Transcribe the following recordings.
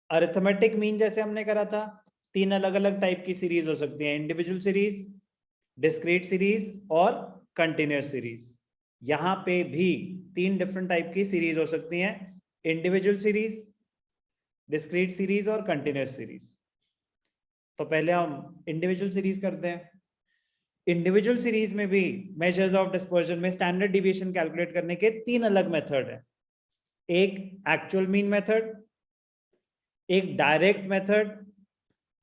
Arithmetic mean जैसे हमने करा था, तीन अलग अलग टाइप की सीरीज हो सकती है, इंडिविजुअल सीरीज, डिस्क्रीट सीरीज और कंटिन्यूअस सीरीज। यहां पे भी तीन डिफरेंट टाइप की सीरीज हो सकती हैं, इंडिविजुअल सीरीज, डिस्क्रीट सीरीज और कंटिन्यूअस सीरीज। तो पहले हम इंडिविजुअल सीरीज करते हैं। इंडिविजुअल सीरीज में भी मेजर्स ऑफ डिस्पर्जन में स्टैंडर्ड डिविएशन कैलकुलेट करने के तीन अलग मेथड है। एक एक्चुअल मीन मेथड, एक डायरेक्ट मेथड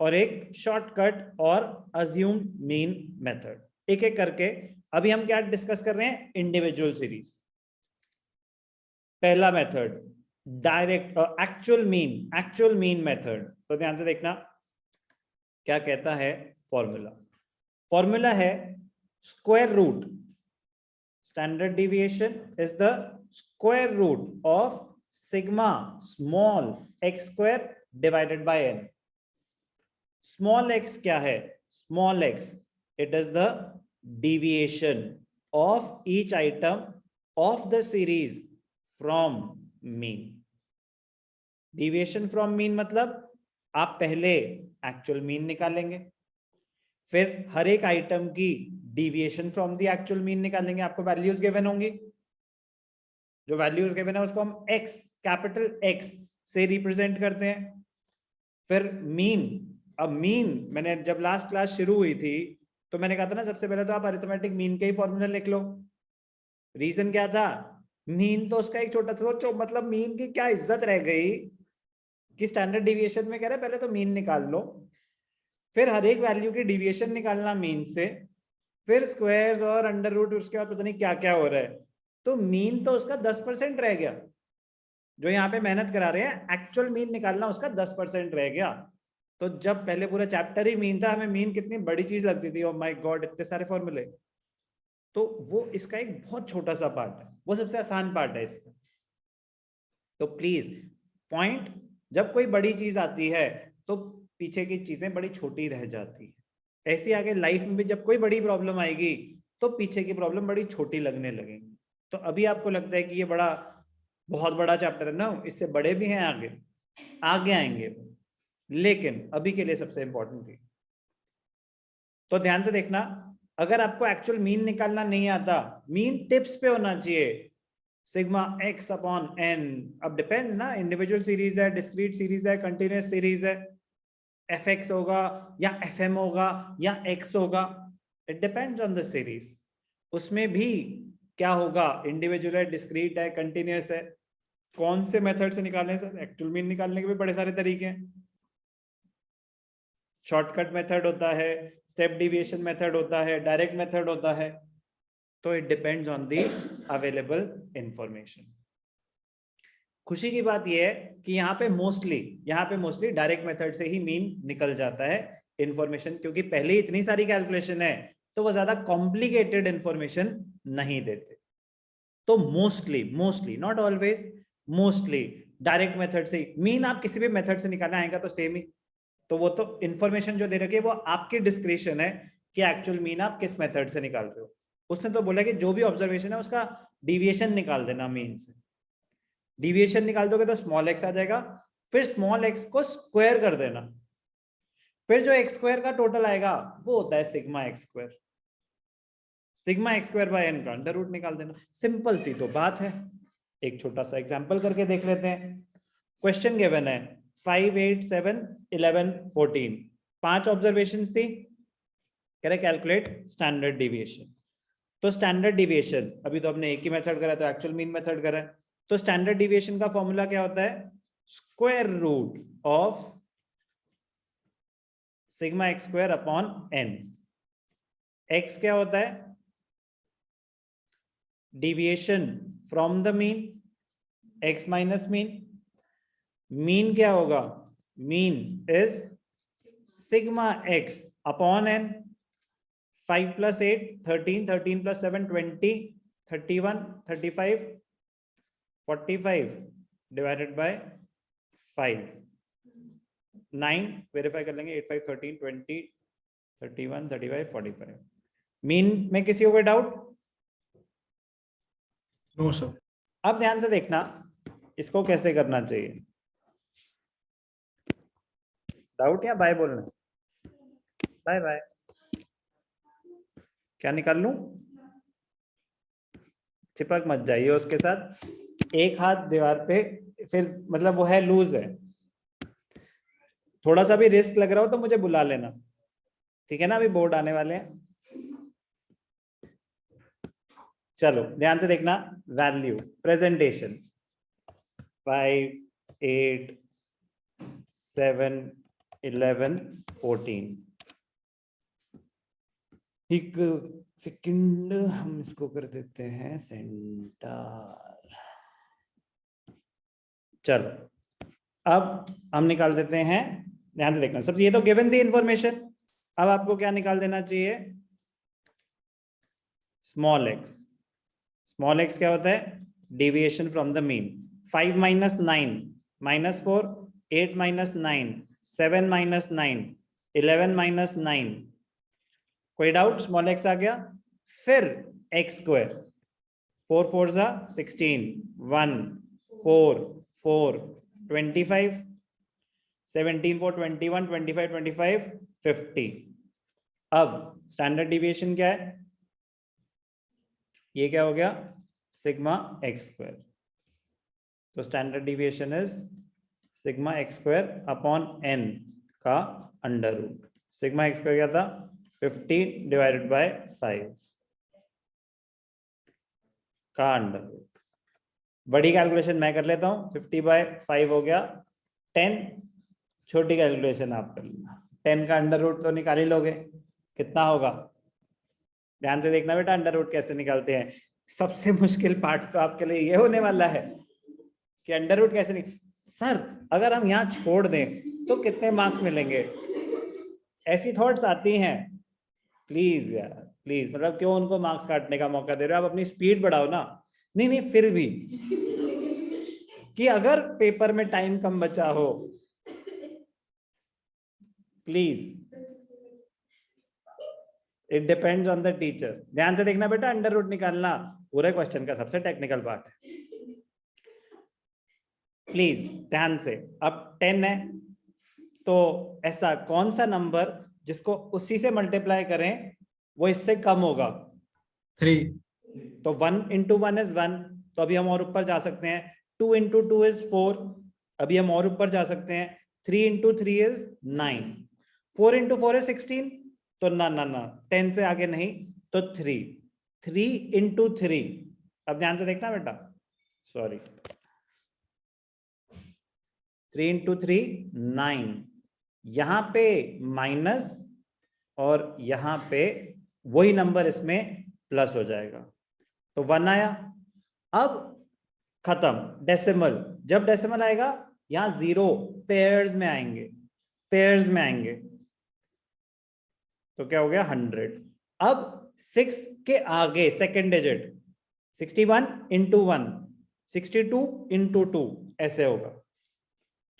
और एक शॉर्टकट और अज्यूम्ड मीन मेथड। एक एक करके अभी हम क्या डिस्कस कर रहे हैं, इंडिविजुअल सीरीज। पहला method direct actual mean method. तो ध्यान से देखना क्या कहता है फॉर्मूला। फॉर्मूला है square root, standard deviation is the square root of sigma small X square divided by N. Small X क्या है, small X it is the deviation of each item of the series from mean. deviation from mean मतलब आप पहले actual mean निकालेंगे, फिर हर एक item की deviation from the actual mean निकालेंगे। आपको वैल्यूज गिवन होंगी, जो वैल्यूज गिवन है उसको हम एक्स, कैपिटल एक्स से रिप्रेजेंट करते हैं। फिर मीन, अब मीन मैंने जब लास्ट क्लास शुरू हुई थी तो मैंने कहा था ना, सबसे पहले तो आप अरिथमेटिक मीन का ही फॉर्मूला लिख लो। रीजन क्या था, मीन तो उसका एक छोटा सा, सोचो मतलब मीन की क्या इज्जत रह गई कि स्टैंडर्ड डिविएशन में कह रहे पहले तो मीन निकाल लो, फिर हर एक वैल्यू की डिविएशन निकालना मीन से, फिर स्क्वायर्स और अंडर रूट, उसके बाद पता नहीं क्या क्या हो रहा है। तो मीन तो उसका 10% रह गया। जो यहाँ पे मेहनत करा रहे हैं एक्चुअल मीन निकालना, उसका 10% रह गया। तो जब पहले पूरा चैप्टर ही मीन था, हमें मीन कितनी बड़ी चीज लगती थी, ओ माय गॉड इतने सारे फॉर्मूले। तो वो इसका एक बहुत छोटा सा पार्ट है, वो सबसे आसान पार्ट है इसका। तो प्लीज पॉइंट, जब कोई बड़ी चीज आती है तो पीछे की चीजें बड़ी छोटी रह जाती है। ऐसी आगे लाइफ में भी जब कोई बड़ी प्रॉब्लम आएगी तो पीछे की प्रॉब्लम बड़ी छोटी लगने लगेगी। तो अभी आपको लगता है कि ये बड़ा बहुत बड़ा चैप्टर है ना, इससे बड़े भी हैं आगे, आगे आएंगे, लेकिन अभी के लिए सबसे इंपॉर्टेंट है। तो ध्यान से देखना, अगर आपको एक्चुअल मीन निकालना नहीं आता, मीन टिप्स पे होना चाहिए, सिग्मा एक्स अपॉन एन। अब डिपेंड्स ना, इंडिविजुअल सीरीज है, डिस्क्रीट सीरीज है, कंटिन्यूअस सीरीज है, एफ एक्स होगा या एफ एम होगा या एक्स होगा, it depends on the series. उसमें भी क्या होगा, इंडिविजुअल है, डिस्क्रीट है, कंटिन्यूअस है, कौन से मेथड से निकालने से, एक्चुअल मीन निकालने के भी बड़े सारे तरीके हैं। शॉर्टकट मेथड होता है, स्टेप डिविएशन मेथड होता है, डायरेक्ट मेथड होता है। तो it depends on the available information. खुशी की बात यह है कि यहाँ पे मोस्टली डायरेक्ट मेथड से ही मीन निकल जाता है इंफॉर्मेशन, क्योंकि पहले ही इतनी सारी कैलकुलेशन है तो वो ज्यादा कॉम्प्लिकेटेड इंफॉर्मेशन नहीं देते। तो mostly not always, mostly direct method से मीन, आप किसी भी मेथड से निकालना आएगा तो सेम ही। तो वो तो इंफॉर्मेशन जो दे रखी है वो आपकी डिस्क्रिप्शन है कि एक्चुअल मीन आप किस मेथड से निकाल रहे हो। उसने तो बोला कि जो भी ऑब्जर्वेशन है उसका डिविएशन निकाल देना मीन से। डिविएशन निकाल दोगे तो स्मॉल एक्स आ जाएगा, फिर स्मॉल एक्स को स्क्वायर कर देना, फिर जो एक्स स्क्वायर का टोटल आएगा वो होता है sigma x square. Sigma x square by N का अंडर रूट निकाल देना। सिंपल सी तो बात है। एक छोटा सा एग्जांपल करके देख लेते हैं। क्वेश्चन गिवन है 5, 8, 7, 11, 14, 5 ऑब्जर्वेशन थी, कह रहे कैलकुलेट स्टैंडर्ड डिविएशन। तो स्टैंडर्ड डिविएशन, अभी तो हमने एक ही मेथड करा, तो एक्चुअल मीन मेथड करा है। तो स्टैंडर्ड डिविएशन का फॉर्मूला क्या होता है, square root of sigma x square upon n. X क्या होता है, deviation from the mean, x minus mean. Mean क्या होगा, mean is sigma x upon n. 5 + 8 13, 13 + 7 20, 31, 35, 45 divided by 5, 9 verify कर लेंगे, 8, 5, 13, 20, 31, 35, 45। मीन में किसी को कोई डाउट? No sir. अब ध्यान से देखना इसको कैसे करना चाहिए। डाउट या बाय बोलना? Bye bye. क्या निकाल लूं? चिपक मत जाइए उसके साथ, एक हाथ दीवार पे, फिर मतलब वो है लूज है। थोड़ा सा भी रिस्क लग रहा हो तो मुझे बुला लेना, ठीक है ना? अभी बोर्ड आने वाले हैं। चलो ध्यान से देखना, वैल्यू प्रेजेंटेशन 5, 8, 7, 11, 14। एक सेकंड, हम इसको कर देते हैं सेंटर। चलो अब हम निकाल देते हैं, ध्यान से देखना सब, ये तो गिवन दी इंफॉर्मेशन। अब आपको क्या निकाल देना चाहिए? Small x. स्मॉल एक्स क्या होता है? Deviation from the mean. 5 minus 9 minus 4, 8 minus 9 7 minus 9 11 minus 9। कोई डाउट? स्मॉल एक्स आ गया। फिर एक्स स्क्वायर, 4 4 जा 16, 1 4 4 25, 17 4 21, 25 25 50। अब स्टैंडर्ड डिविएशन क्या है? ये क्या हो गया? Sigma x square. तो standard deviation is sigma x square upon n का under root. Sigma x square क्या था? 50 डिवाइडेड बाय 5 का अंडर रूट। बड़ी कैलकुलेशन मैं कर लेता हूं, 50/5 हो गया 10। छोटी कैलकुलेशन आप कर लेना, 10 का अंडर रूट तो निकाल ही लोगे, कितना होगा? ध्यान से देखना बेटा, अंडर रूट कैसे निकालते हैं। सबसे मुश्किल पार्ट तो आपके लिए ये होने वाला है कि अंडर रूट कैसे सर अगर हम यहाँ छोड़ दें तो कितने मार्क्स मिलेंगे? ऐसी थॉट्स आती हैं। प्लीज यार प्लीज, मतलब क्यों उनको मार्क्स काटने का मौका दे रहे हो? आप अपनी स्पीड बढ़ाओ ना। नहीं नहीं, फिर भी कि अगर पेपर में टाइम कम बचा हो, please, it depends on the teacher. ध्यान से देखना बेटा, अंडर रूट निकालना पूरे क्वेश्चन का सबसे टेक्निकल पार्ट है, प्लीज ध्यान से। अब 10 है तो ऐसा कौन सा नंबर जिसको उसी से मल्टीप्लाई करें वो इससे कम होगा? 3। तो 1 into 1 is 1, तो अभी हम और ऊपर जा सकते हैं। 2 into 2 is 4, अभी हम और ऊपर जा सकते हैं। 3 into 3 is 9, 4 into 4 is 16, तो ना ना ना 10 से आगे नहीं, तो 3। 3 into 3, अब ध्यान से देखना बेटा, सॉरी, 3 into 3 9, यहां पे माइनस और यहां पे वही नंबर इसमें प्लस हो जाएगा, तो 1 आया। अब खत्म डेसिमल, जब डेसिमल आएगा यहां 0 पेयर्स में आएंगे, पेयर्स में आएंगे, तो क्या हो गया? 100। अब 6 के आगे सेकेंड डिजिट 61 into 1, 62 into 2 ऐसे होगा,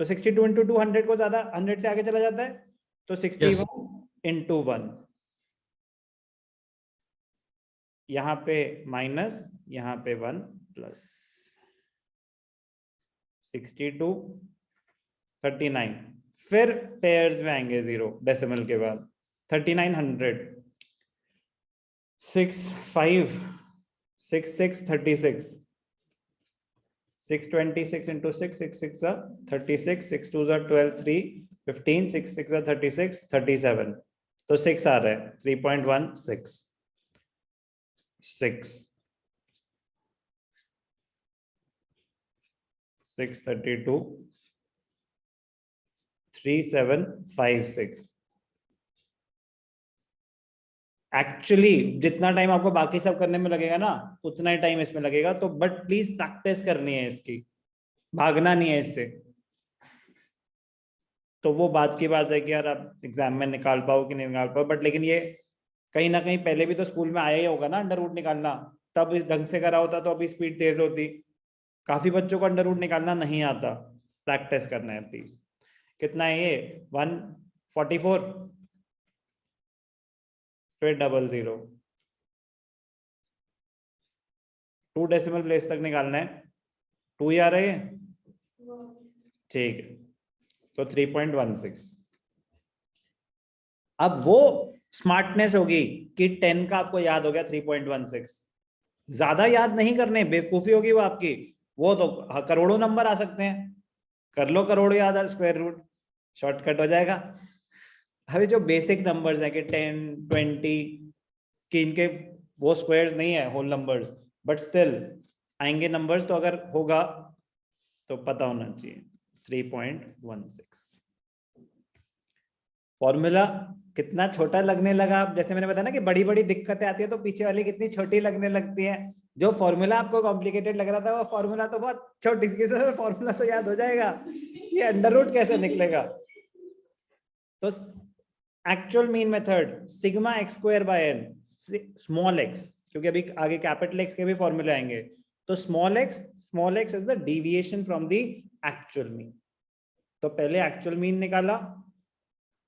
तो 62 into 2 100 को ज्यादा, 100 से आगे चला जाता है, तो 61 into 1, यहां पे माइनस, यहां पे 1 प्लस, 62 39, फिर पेयर्स में आएंगे 0 डेसिमल के बाद, 3900, 6 5 6 6 36, 626 into 6, 6 6 are 36, 6 2 are 12, 3 15, 6 6 are 36, 37, तो 6 आ रहा है, 3.16 6 632 3756। एक्चुअली जितना टाइम आपको बाकी सब करने में लगेगा ना, उतना ही टाइम इसमें लगेगा, तो बट प्लीज प्रैक्टिस करनी है इसकी, भागना नहीं है इससे। तो वो बात की बात है कि यार आप एग्जाम में निकाल पाओ कि नहीं निकाल पाओ, बट लेकिन ये कहीं ना कहीं पहले भी तो स्कूल में आया ही होगा ना अंडर रूट निकालना, तब इस ढंग से करा होता तो अभी स्पीड तेज होती। काफी बच्चों को अंडर रूट निकालना नहीं आता, प्रैक्टिस करना है प्लीज। कितना है ये? 144, फिर 00, 2 डेसिमल प्लेस तक निकालना है, 2 ही आ रहे हैं, ठीक है, तो 3.16। अब वो स्मार्टनेस होगी कि 10 का आपको याद हो गया 3.16, ज्यादा याद नहीं करने, बेवकूफी होगी वो आपकी। वो तो करोड़ों नंबर आ सकते हैं, कर लो करोड़ याद, स्क्वायर रूट शॉर्टकट हो जाएगा। अभी जो बेसिक नंबर्स हैं कि 10, 20 कि इनके वो स्क्वायर्स नहीं है होल नंबर्स, बट स्टिल आएंगे नंबर्स, तो अगर होगा तो पता होना चाहिए। 3.16 फॉर्मूला कितना छोटा लगने लगा। जैसे मैंने बताया ना कि बड़ी बड़ी दिक्कतें आती है तो पीछे वाली कितनी छोटी लगने लगती है। जो फॉर्मूला आपको कॉम्प्लिकेटेड लग रहा था वो फॉर्मूला तो बहुत छोटी सी, फॉर्मूला तो याद हो जाएगा, ये अंडर रूट कैसे निकलेगा। तो actual mean method sigma x square by N, small x, क्योंकि अभी आगे कैपिटल एक्स के भी फॉर्मूले आएंगे। तो small x is the deviation from the actual mean. तो पहले एक्चुअल मीन निकाला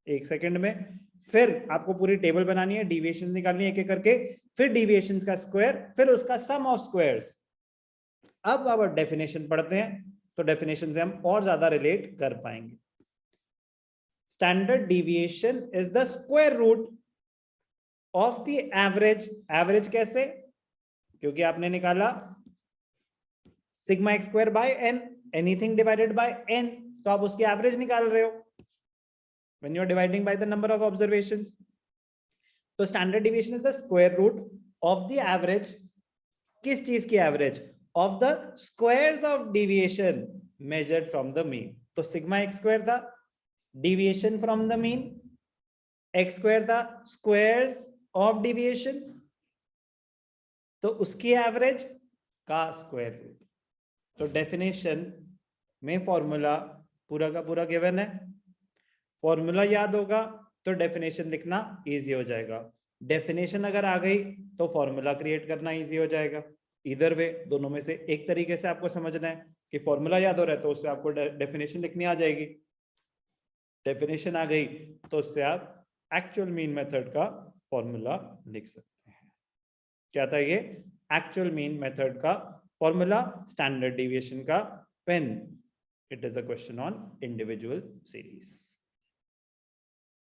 1 सेकंड में, फिर आपको पूरी टेबल बनानी है, डिविएशन निकालनी है एक एक करके, फिर डिविएशन का स्क्वायर, फिर उसका सम ऑफ स्क्वायर्स। अब डेफिनेशन पढ़ते हैं, तो डेफिनेशन से हम और ज्यादा रिलेट कर पाएंगे। Standard deviation is the square root of the average. Average कैसे? क्योंकि आपने निकाला sigma x square by n, anything divided by n, तो आप उसकी एवरेज निकाल रहे हो when you are dividing by the number of observations. तो standard deviation is the square root of the average, किस चीज की average? Of the squares of deviation measured from the mean. तो सिग्मा एक्स स्क्वायर था deviation from the mean, x square था squares of deviation, तो उसकी average का square root. तो डेफिनेशन में फॉर्मूला पूरा का पूरा गिवन है, फॉर्मूला याद होगा तो डेफिनेशन लिखना इजी हो जाएगा। डेफिनेशन अगर आ गई तो फॉर्मूला क्रिएट करना इजी हो जाएगा। इधर वे दोनों में से एक तरीके से आपको समझना है कि फॉर्मूला याद हो रहा है तो उससे आपको डेफिनेशन लिखनी आ जाएगी, डेफिनेशन आ गई तो उससे आप एक्चुअल मीन मेथड का फॉर्मूला लिख सकते हैं। क्या था ये? एक्चुअल मीन मेथड का फॉर्मूला स्टैंडर्ड डिविएशन का pen. It is a question on individual series.